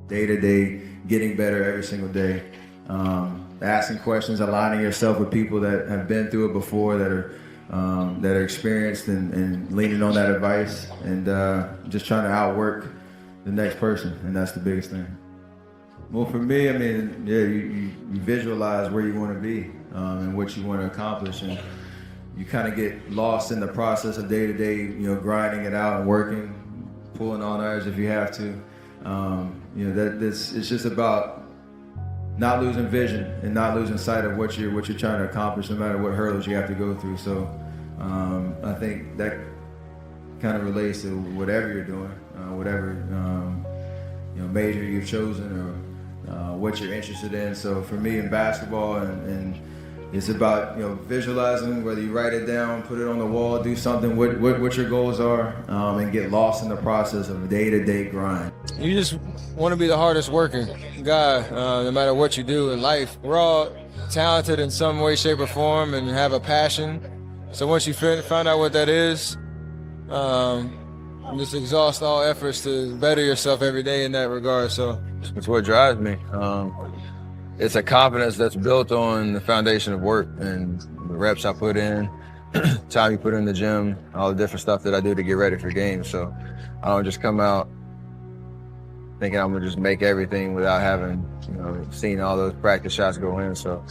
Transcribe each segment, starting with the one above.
day-to-day, getting better every single day. Asking questions, aligning yourself with people that have been through it before, that are experienced, and leaning on that advice, and just trying to outwork the next person, and that's the biggest thing. Well, for me, I mean, yeah, you visualize where you want to be and what you want to accomplish, and you kind of get lost in the process of day-to-day, grinding it out and working, pulling on others if you have to. It's just about not losing vision and not losing sight of what you're trying to accomplish, no matter what hurdles you have to go through. So I think that kind of relates to whatever you're doing, whatever major you've chosen, or what you're interested in. So for me in basketball, and it's about visualizing, whether you write it down, put it on the wall, do something, what your goals are, and get lost in the process of day-to-day grind. You just want to be the hardest working guy, no matter what you do in life. We're all talented in some way, shape, or form, and have a passion. So once you find out what that is, just exhaust all efforts to better yourself every day in that regard. So it's what drives me. It's a confidence that's built on the foundation of work and the reps I put in, time you put in the gym, all the different stuff that I do to get ready for games. So I don't just come out thinking I'm gonna just make everything without having, seen all those practice shots go in. So,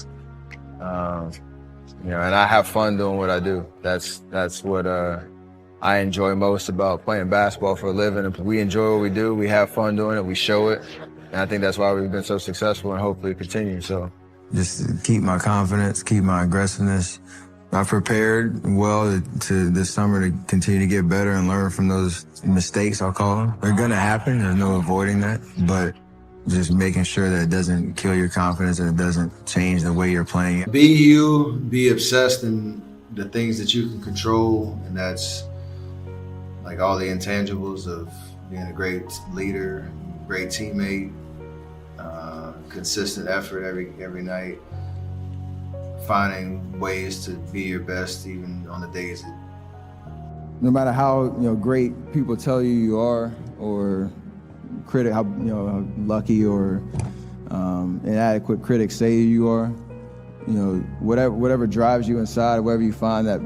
and I have fun doing what I do. That's what I enjoy most about playing basketball for a living. If we enjoy what we do, we have fun doing it, we show it. And I think that's why we've been so successful and hopefully continue. So just keep my confidence, keep my aggressiveness. I prepared well to this summer to continue to get better and learn from those mistakes, I'll call them. They're gonna happen, there's no avoiding that, but just making sure that it doesn't kill your confidence and it doesn't change the way you're playing it. Be you, be obsessed in the things that you can control, and that's like all the intangibles of being a great leader, great teammate, consistent effort every night, finding ways to be your best even on the days that... No matter how great people tell you are, or how lucky or inadequate critics say you are, whatever drives you inside, whatever you find that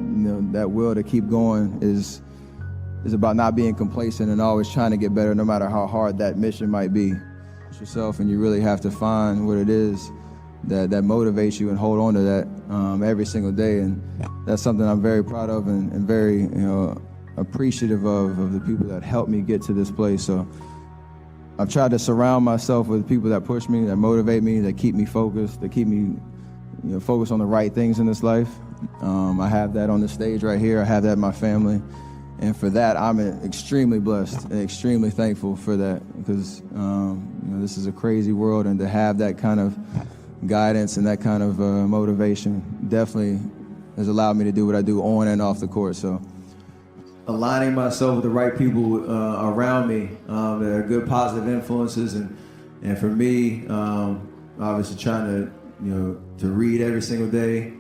that will to keep going is about not being complacent and always trying to get better, no matter how hard that mission might be. It's yourself, and you really have to find what it is that motivates you and hold on to that every single day. And that's something I'm very proud of and very appreciative of the people that helped me get to this place. So I've tried to surround myself with people that push me, that motivate me, that keep me focused, that keep me focused on the right things in this life. I have that on the stage right here. I have that in my family. And for that, I'm extremely blessed and extremely thankful for that, because this is a crazy world, and to have that kind of guidance and that kind of motivation definitely has allowed me to do what I do on and off the court. So aligning myself with the right people around me that are good, positive influences, and for me, obviously trying to read every single day.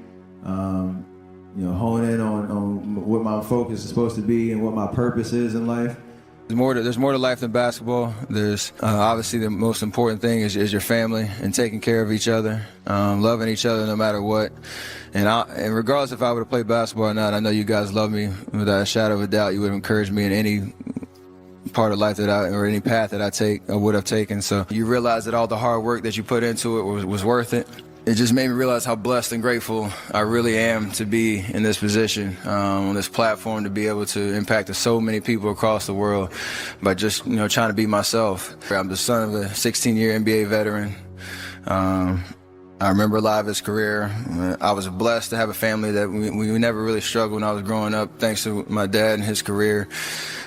Hone in on what my focus is supposed to be and what my purpose is in life. There's more to life than basketball. There's obviously the most important thing is your family and taking care of each other, loving each other no matter what. And regardless if I would have played basketball or not, I know you guys love me without a shadow of a doubt. You would encourage me in any part of life or any path that I would have taken. So you realize that all the hard work that you put into it was worth it. It just made me realize how blessed and grateful I really am to be in this position, on this platform, to be able to impact so many people across the world by just, trying to be myself. I'm the son of a 16-year NBA veteran. I remember a lot of his career. I was blessed to have a family that we never really struggled when I was growing up, thanks to my dad and his career.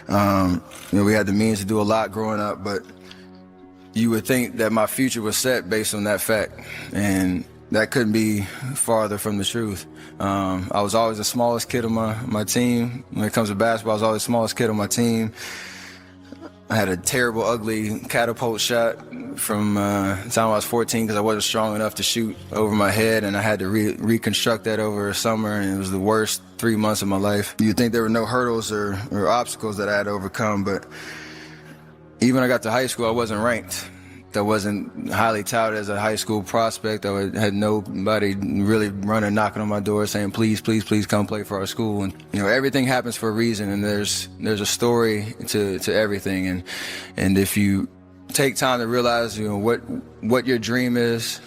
We had the means to do a lot growing up, but you would think that my future was set based on that fact, and that couldn't be farther from the truth. I was always the smallest kid on my team. When it comes to basketball, I was always the smallest kid on my team. I had a terrible, ugly catapult shot from the time I was 14 because I wasn't strong enough to shoot over my head, and I had to reconstruct that over a summer, and it was the worst 3 months of my life. You'd think there were no hurdles or obstacles that I had to overcome, but even when I got to high school, I wasn't ranked. that wasn't highly touted as a high school prospect. I had nobody really running, knocking on my door saying, please, please, please come play for our school. And, you know, everything happens for a reason, and there's a story to everything. And if you take time to realize, you know, what your dream is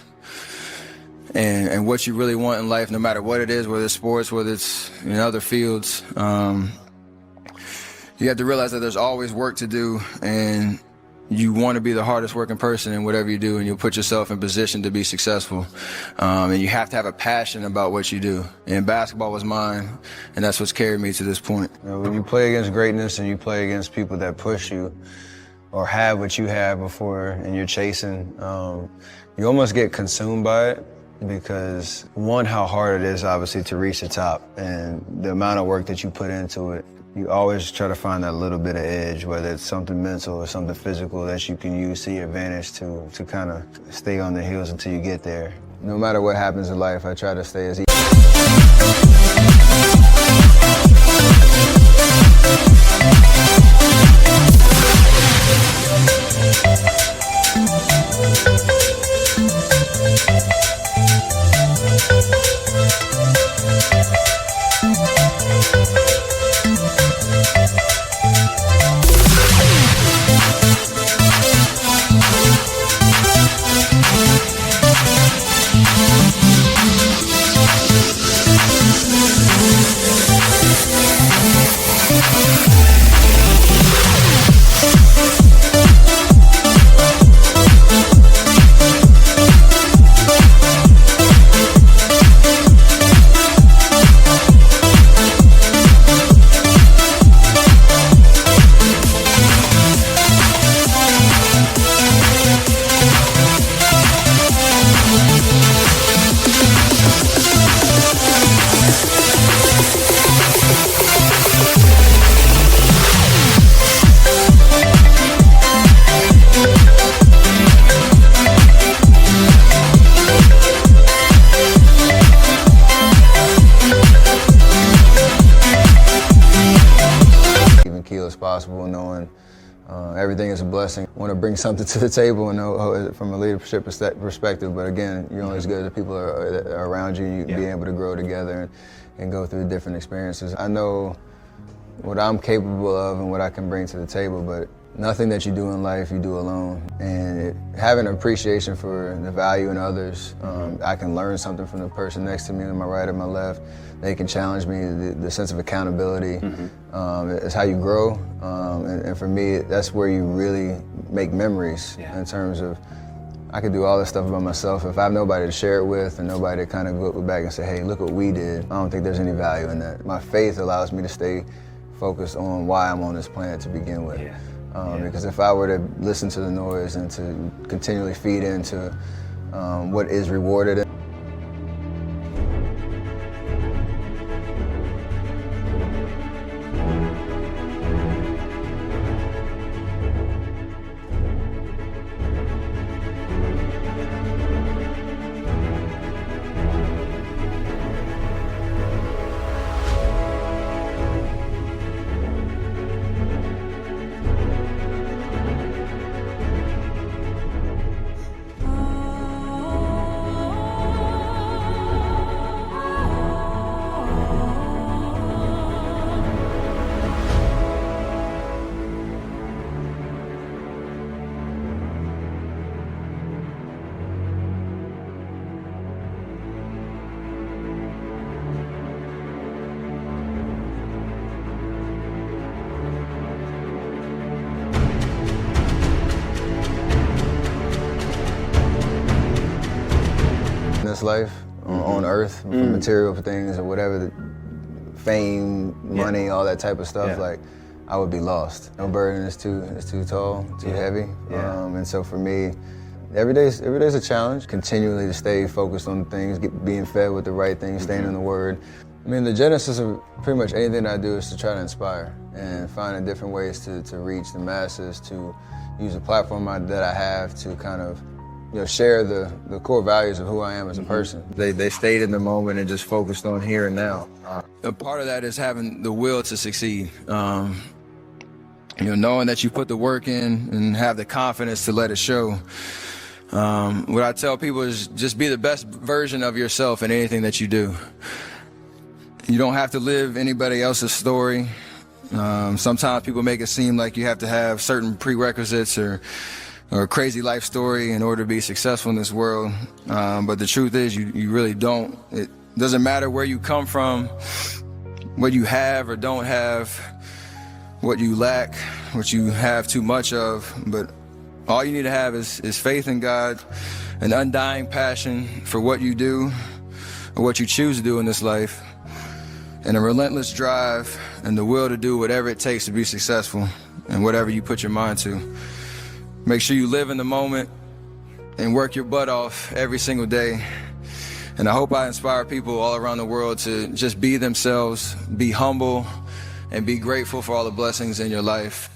and what you really want in life, no matter what it is, whether it's sports, whether it's in other fields, you have to realize that there's always work to do, and you want to be the hardest working person in whatever you do, and you'll put yourself in position to be successful. And you have to have a passion about what you do. And basketball was mine, and that's what's carried me to this point. You know, when you play against greatness and you play against people that push you or have what you have before and you're chasing, you almost get consumed by it because, one, how hard it is, obviously, to reach the top, and the amount of work that you put into it. You always try to find that little bit of edge, whether it's something mental or something physical that you can use to your advantage to kind of stay on the heels until you get there. No matter what happens in life, I try to stay as as possible, knowing everything is a blessing. I want to bring something to the table and know from a leadership perspective, but again, you're only as good as the people that are around you, and you being able to grow together and go through different experiences. I know what I'm capable of and what I can bring to the table, but nothing that you do in life, you do alone. And having an appreciation for the value in others, I can learn something from the person next to me, on my right or my left. They can challenge me. The sense of accountability is how you grow. And for me, that's where you really make memories in terms of, I could do all this stuff by myself. If I have nobody to share it with and nobody to kind of go back and say, hey, look what we did, I don't think there's any value in that. My faith allows me to stay focused on why I'm on this planet to begin with. Because if I were to listen to the noise and to continually feed into what is rewarded, this life on earth, from material things or whatever, the fame, money, all that type of stuff, like I would be lost. No burden is too tall, too heavy. And so for me, every day's a challenge. Continually to stay focused on things, being fed with the right things, staying in the Word. I mean, the genesis of pretty much anything I do is to try to inspire and finding different ways to reach the masses, to use the platform that I have to kind of share the core values of who I am as a person. They stayed in the moment and just focused on here and now. A part of that is having the will to succeed. knowing that you put the work in and have the confidence to let it show. What I tell people is just be the best version of yourself in anything that you do. You don't have to live anybody else's story. Sometimes people make it seem like you have to have certain prerequisites or a crazy life story in order to be successful in this world. But the truth is you really don't. It doesn't matter where you come from, what you have or don't have, what you lack, what you have too much of, but all you need to have is faith in God, an undying passion for what you do or what you choose to do in this life, and a relentless drive and the will to do whatever it takes to be successful and whatever you put your mind to. Make sure you live in the moment and work your butt off every single day. And I hope I inspire people all around the world to just be themselves, be humble, and be grateful for all the blessings in your life.